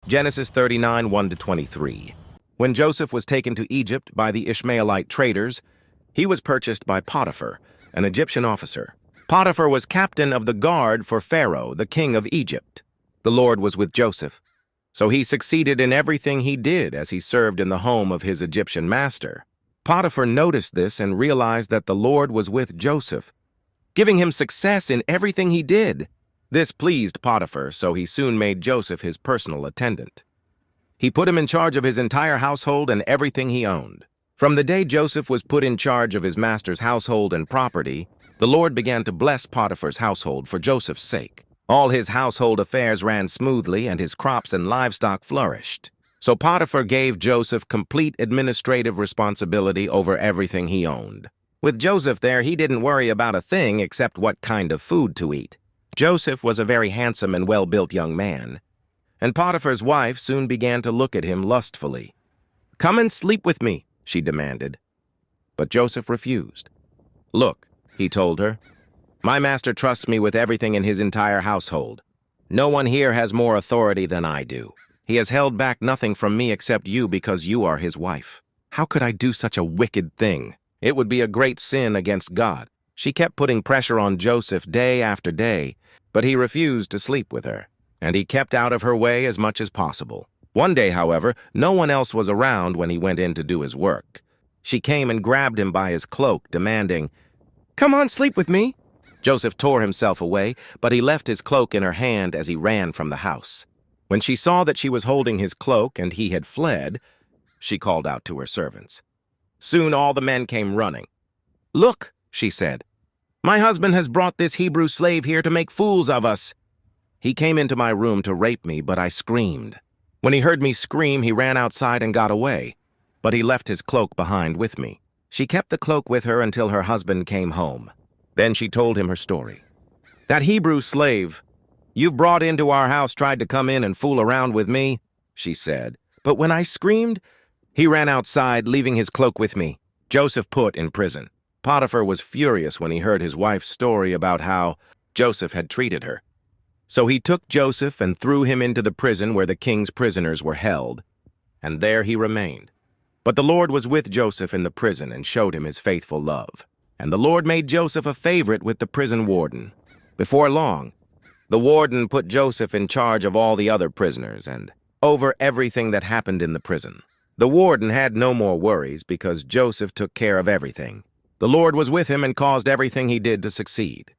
Genesis 39, 1-23. When Joseph was taken to Egypt by the Ishmaelite traders, he was purchased by Potiphar, an Egyptian officer. Potiphar was captain of the guard for Pharaoh, the king of Egypt. The Lord was with Joseph, so he succeeded in everything he did as he served in the home of his Egyptian master. Potiphar noticed this and realized that the Lord was with Joseph, giving him success in everything he did. This pleased Potiphar, so he soon made Joseph his personal attendant. He put him in charge of his entire household and everything he owned. From the day Joseph was put in charge of his master's household and property, the Lord began to bless Potiphar's household for Joseph's sake. All his household affairs ran smoothly and his crops and livestock flourished. So Potiphar gave Joseph complete administrative responsibility over everything he owned. With Joseph there, he didn't worry about a thing except what kind of food to eat. Joseph was a very handsome and well-built young man, and Potiphar's wife soon began to look at him lustfully. "Come and sleep with me," she demanded. But Joseph refused. "Look," he told her, "my master trusts me with everything in his entire household. No one here has more authority than I do. He has held back nothing from me except you because you are his wife. How could I do such a wicked thing? It would be a great sin against God." She kept putting pressure on Joseph day after day, but he refused to sleep with her, and he kept out of her way as much as possible. One day, however, no one else was around when he went in to do his work. She came and grabbed him by his cloak, demanding, "Come on, sleep with me." Joseph tore himself away, but he left his cloak in her hand as he ran from the house. When she saw that she was holding his cloak and he had fled, she called out to her servants. Soon all the men came running. "Look," she said, "my husband has brought this Hebrew slave here to make fools of us. He came into my room to rape me, but I screamed. When he heard me scream, he ran outside and got away, but he left his cloak behind with me." She kept the cloak with her until her husband came home. Then she told him her story. "That Hebrew slave you've brought into our house tried to come in and fool around with me," she said. "But when I screamed, he ran outside, leaving his cloak with me." Joseph put in prison. Potiphar was furious when he heard his wife's story about how Joseph had treated her. So he took Joseph and threw him into the prison where the king's prisoners were held, and there he remained. But the Lord was with Joseph in the prison and showed him his faithful love. And the Lord made Joseph a favorite with the prison warden. Before long, the warden put Joseph in charge of all the other prisoners and over everything that happened in the prison. The warden had no more worries because Joseph took care of everything. The Lord was with him and caused everything he did to succeed.